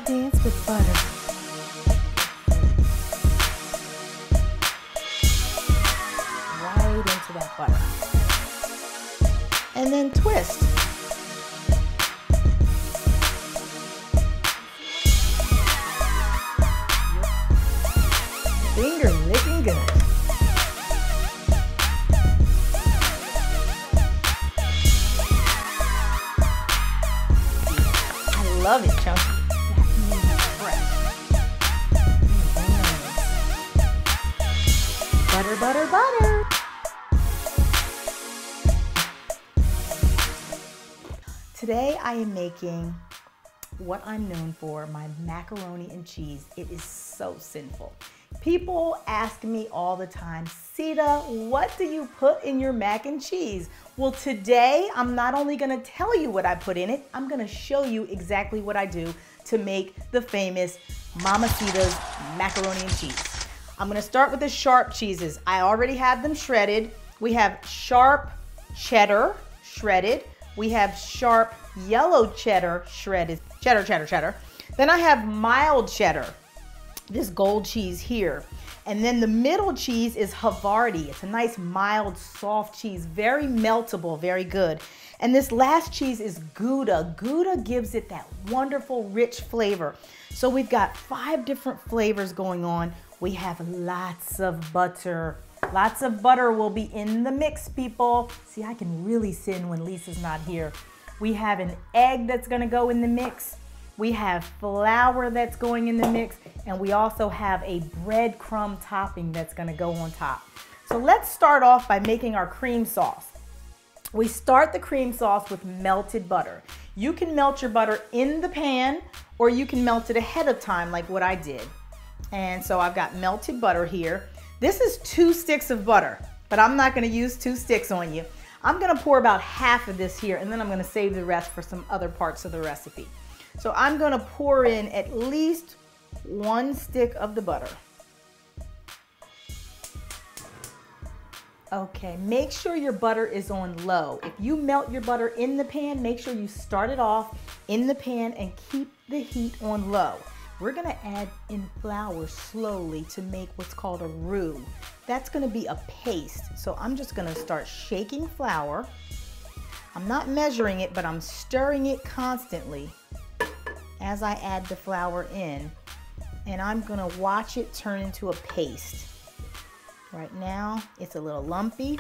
dance with butter. Right into that butter. And then twist. Finger licking good. I love it, Chunky. That made me fresh. Butter, butter, butter. Today I am making what I'm known for, my macaroni and cheese. It is so sinful. People ask me all the time, Sita, what do you put in your mac and cheese? Well, today I'm not only gonna tell you what I put in it, I'm gonna show you exactly what I do to make the famous Mama Sita's macaroni and cheese. I'm gonna start with the sharp cheeses. I already have them shredded. We have sharp cheddar shredded. We have sharp yellow cheddar shredded. Cheddar, cheddar, cheddar. Then I have mild cheddar, this gold cheese here. And then the middle cheese is Havarti. It's a nice, mild, soft cheese, very meltable, very good. And this last cheese is Gouda. Gouda gives it that wonderful, rich flavor. So we've got 5 different flavors going on. We have lots of butter. Lots of butter will be in the mix, people. See, I can really sin when Lisa's not here. We have an egg that's gonna go in the mix. We have flour that's going in the mix, and we also have a breadcrumb topping that's gonna go on top. So let's start off by making our cream sauce. We start the cream sauce with melted butter. You can melt your butter in the pan, or you can melt it ahead of time like what I did. And so I've got melted butter here. This is 2 sticks of butter, but I'm not gonna use 2 sticks on you. I'm gonna pour about half of this here, and then I'm gonna save the rest for some other parts of the recipe. So I'm gonna pour in at least 1 stick of the butter. Okay, make sure your butter is on low. If you melt your butter in the pan, make sure you start it off in the pan and keep the heat on low. We're gonna add in flour slowly to make what's called a roux. That's gonna be a paste. So I'm just gonna start shaking flour. I'm not measuring it, but I'm stirring it constantly as I add the flour in. And I'm gonna watch it turn into a paste. Right now, it's a little lumpy.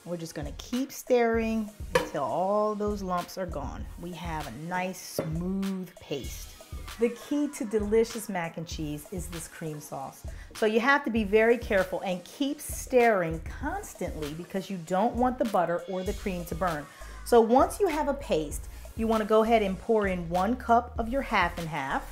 We're just gonna keep stirring until all those lumps are gone. We have a nice, smooth paste. The key to delicious mac and cheese is this cream sauce. So you have to be very careful and keep stirring constantly because you don't want the butter or the cream to burn. So once you have a paste, you want to go ahead and pour in 1 cup of your half and half.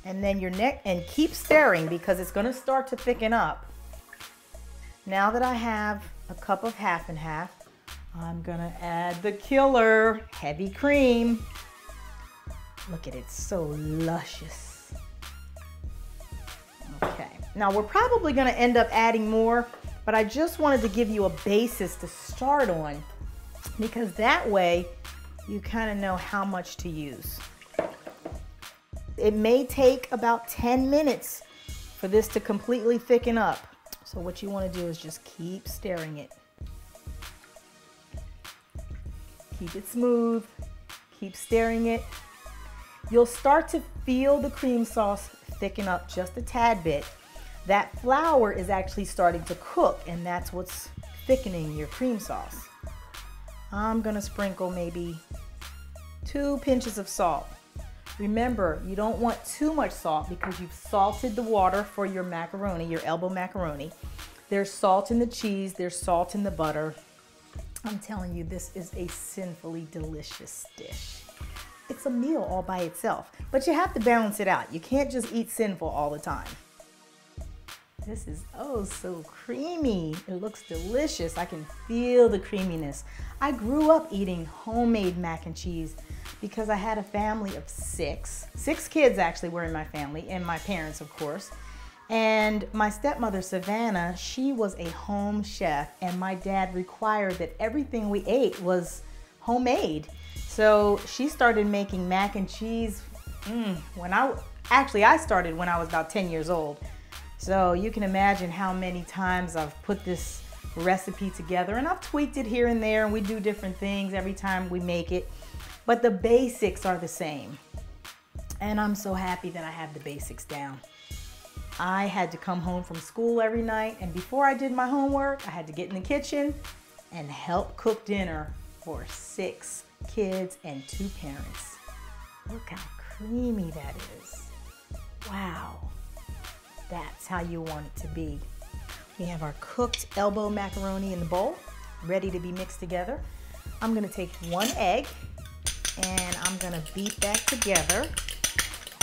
And then and keep stirring because it's going to start to thicken up. Now that I have a cup of half and half, I'm going to add the killer, heavy cream. Look at it, so luscious. Okay, now we're probably gonna end up adding more, but I just wanted to give you a basis to start on because that way you kind of know how much to use. It may take about 10 minutes for this to completely thicken up. So what you wanna do is just keep stirring it. Keep it smooth, keep stirring it. You'll start to feel the cream sauce thicken up just a tad bit. That flour is actually starting to cook, and that's what's thickening your cream sauce. I'm gonna sprinkle maybe 2 pinches of salt. Remember, you don't want too much salt because you've salted the water for your macaroni, your elbow macaroni. There's salt in the cheese, there's salt in the butter. I'm telling you, this is a sinfully delicious dish. It's a meal all by itself, but you have to balance it out. You can't just eat sinful all the time. This is oh so creamy. It looks delicious. I can feel the creaminess. I grew up eating homemade mac and cheese because I had a family of 6. 6 kids actually were in my family, and my parents, of course. And my stepmother, Savannah, she was a home chef, and my dad required that everything we ate was homemade. So she started making mac and cheese I started when I was about 10 years old. So you can imagine how many times I've put this recipe together, and I've tweaked it here and there, and we do different things every time we make it, but the basics are the same. And I'm so happy that I have the basics down. I had to come home from school every night, and before I did my homework, I had to get in the kitchen and help cook dinner for 6 kids and 2 parents. Look how creamy that is. Wow. That's how you want it to be. We have our cooked elbow macaroni in the bowl, ready to be mixed together. I'm gonna take 1 egg and I'm gonna beat that together.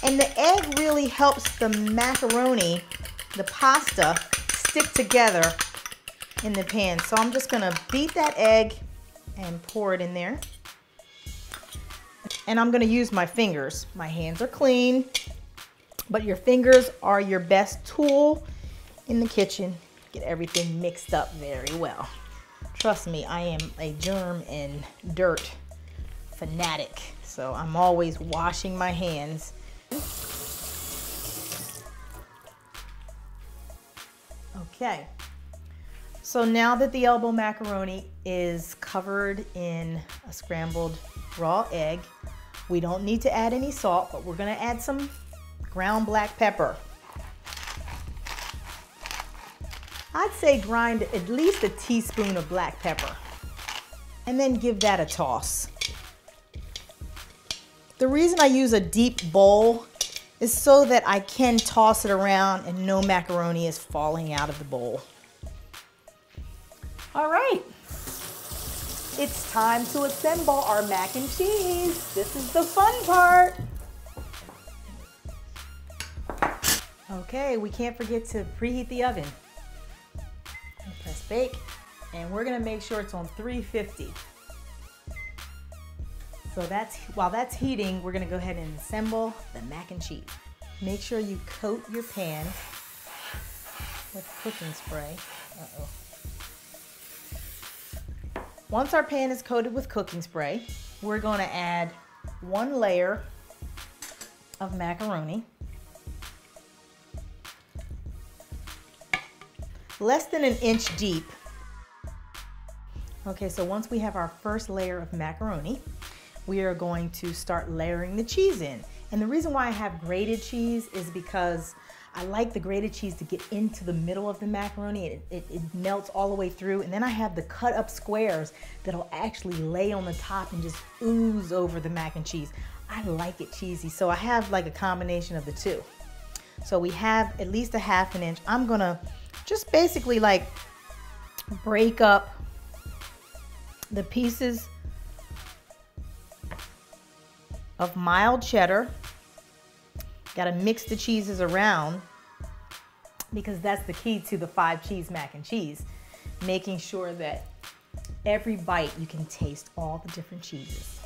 And the egg really helps the macaroni, the pasta, stick together in the pan. So I'm just gonna beat that egg and pour it in there. And I'm gonna use my fingers. My hands are clean, but your fingers are your best tool in the kitchen. Get everything mixed up very well. Trust me, I am a germ and dirt fanatic, so I'm always washing my hands. Okay, so now that the elbow macaroni is covered in a scrambled raw egg, we don't need to add any salt, but we're gonna add some ground black pepper. I'd say grind at least a teaspoon of black pepper and then give that a toss. The reason I use a deep bowl is so that I can toss it around and no macaroni is falling out of the bowl. All right, it's time to assemble our mac and cheese. This is the fun part. Okay, we can't forget to preheat the oven. Press bake, and we're gonna make sure it's on 350. So while that's heating, we're gonna go ahead and assemble the mac and cheese. Make sure you coat your pan with cooking spray. Once our pan is coated with cooking spray, we're gonna add 1 layer of macaroni. Less than 1 inch deep. Okay, so once we have our first layer of macaroni, we are going to start layering the cheese in. And the reason why I have grated cheese is because I like the grated cheese to get into the middle of the macaroni. It melts all the way through. And then I have the cut up squares that'll actually lay on the top and just ooze over the mac and cheese. I like it cheesy, so I have like a combination of the two. So we have at least a 1/2 inch. I'm gonna just basically like break up the pieces of mild cheddar. Got to mix the cheeses around because that's the key to the 5 cheese mac and cheese. Making sure that every bite you can taste all the different cheeses.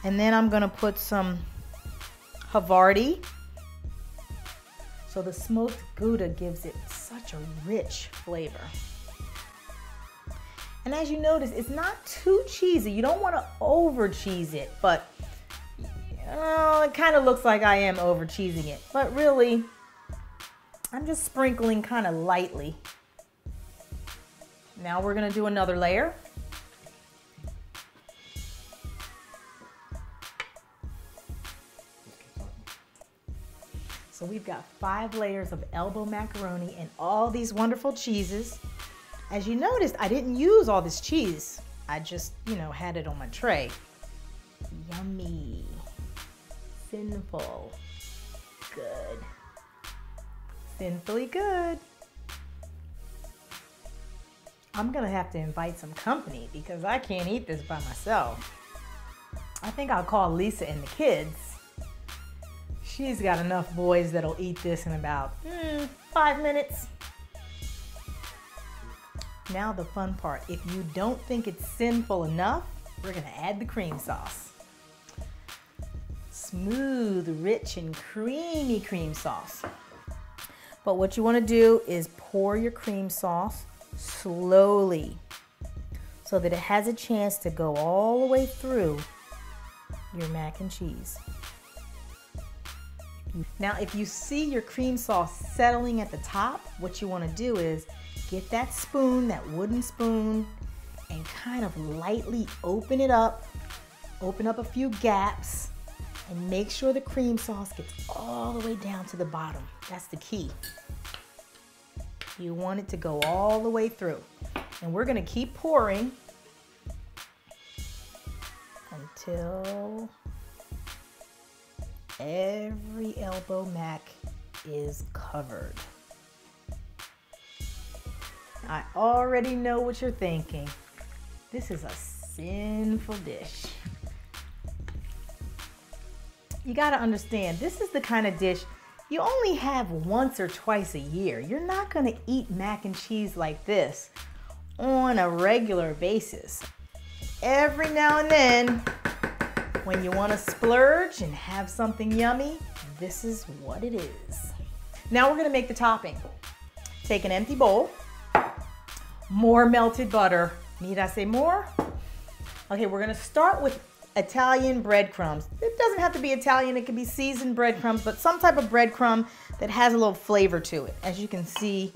And then I'm gonna put some Havarti. So the smoked Gouda gives it such a rich flavor. And as you notice, it's not too cheesy. You don't want to over cheese it, but it kind of looks like I am over cheesing it. But really, I'm just sprinkling kind of lightly. Now we're gonna do another layer. So we've got 5 layers of elbow macaroni and all these wonderful cheeses. As you noticed, I didn't use all this cheese. I just, had it on my tray. Yummy. Sinful. Good. Sinfully good. I'm gonna have to invite some company because I can't eat this by myself. I think I'll call Lisa and the kids. She's got enough boys that'll eat this in about 5 minutes. Now the fun part. If you don't think it's sinful enough, we're gonna add the cream sauce. Smooth, rich, and creamy cream sauce. But what you wanna do is pour your cream sauce slowly so that it has a chance to go all the way through your mac and cheese. Now, if you see your cream sauce settling at the top, what you want to do is get that spoon, that wooden spoon, and kind of lightly open it up, open up a few gaps, and make sure the cream sauce gets all the way down to the bottom. That's the key. You want it to go all the way through. And we're gonna keep pouring until every elbow mac is covered. I already know what you're thinking. This is a sinful dish. You gotta understand, this is the kind of dish you only have once or twice a year. You're not gonna eat mac and cheese like this on a regular basis. Every now and then, when you wanna splurge and have something yummy, this is what it is. Now we're gonna make the topping. Take an empty bowl, more melted butter. Need I say more? Okay, we're gonna start with Italian breadcrumbs. It doesn't have to be Italian, it could be seasoned breadcrumbs, but some type of breadcrumb that has a little flavor to it. As you can see,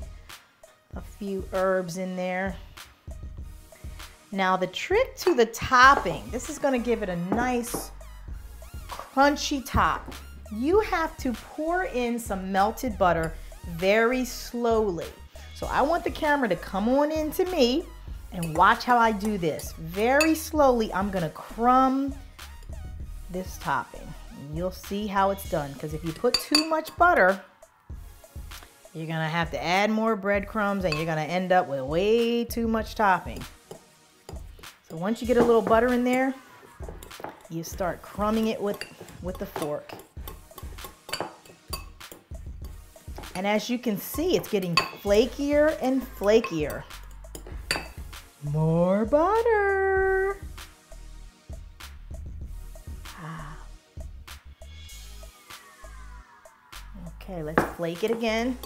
a few herbs in there. Now the trick to the topping, this is gonna give it a nice crunchy top. You have to pour in some melted butter very slowly. So I want the camera to come on into me and watch how I do this. Very slowly, I'm gonna crumb this topping. And you'll see how it's done, because if you put too much butter, you're gonna have to add more breadcrumbs and you're gonna end up with way too much topping. So once you get a little butter in there, you start crumbing it with the fork. And as you can see, it's getting flakier and flakier. More butter. Okay, let's flake it again.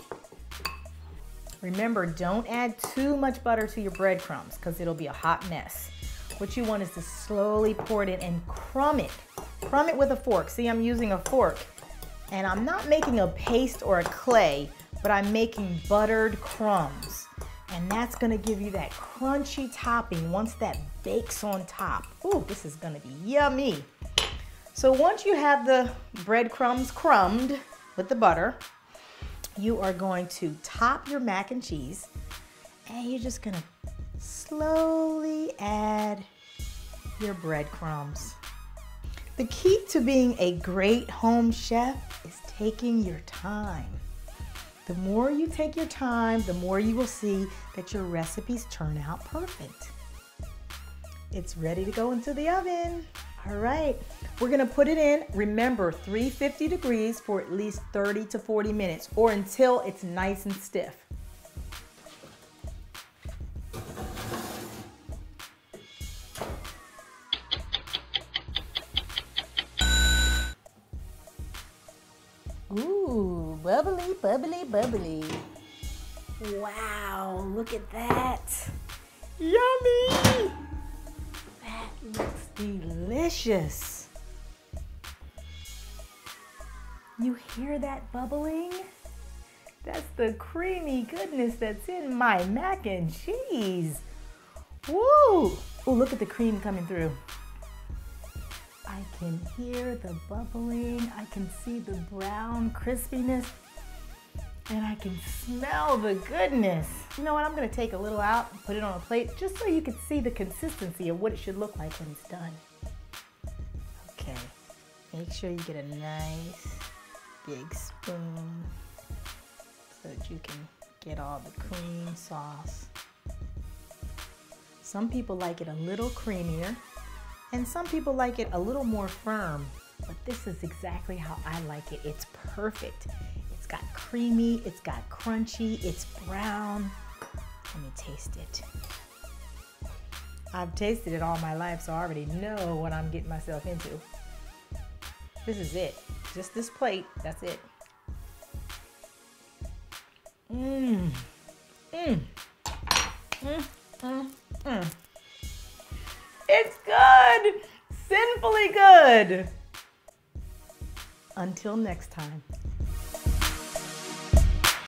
Remember, don't add too much butter to your breadcrumbs because it'll be a hot mess. What you want is to slowly pour it in and crumb it. Crumb it with a fork. See, I'm using a fork. And I'm not making a paste or a clay, but I'm making buttered crumbs. And that's gonna give you that crunchy topping once that bakes on top. Ooh, this is gonna be yummy. So once you have the breadcrumbs crumbed with the butter, you are going to top your mac and cheese, and you're just gonna slowly add your breadcrumbs. The key to being a great home chef is taking your time. The more you take your time, the more you will see that your recipes turn out perfect. It's ready to go into the oven. All right, we're gonna put it in, remember, 350 degrees for at least 30 to 40 minutes or until it's nice and stiff. Ooh, bubbly, bubbly, bubbly. Wow, look at that. Yummy! That looks delicious. You hear that bubbling? That's the creamy goodness that's in my mac and cheese. Woo! Oh, look at the cream coming through. I can hear the bubbling, I can see the brown crispiness, and I can smell the goodness. You know what, I'm gonna take a little out and put it on a plate just so you can see the consistency of what it should look like when it's done. Okay, make sure you get a nice big spoon so that you can get all the cream sauce. Some people like it a little creamier, and some people like it a little more firm, but this is exactly how I like it. It's perfect. It's got creamy, it's got crunchy, it's brown. Let me taste it. I've tasted it all my life, so I already know what I'm getting myself into. This is it. Just this plate, that's it. Mmm. Mmm. Mmm. Mmm. Mmm. It's good. simply good. Until next time.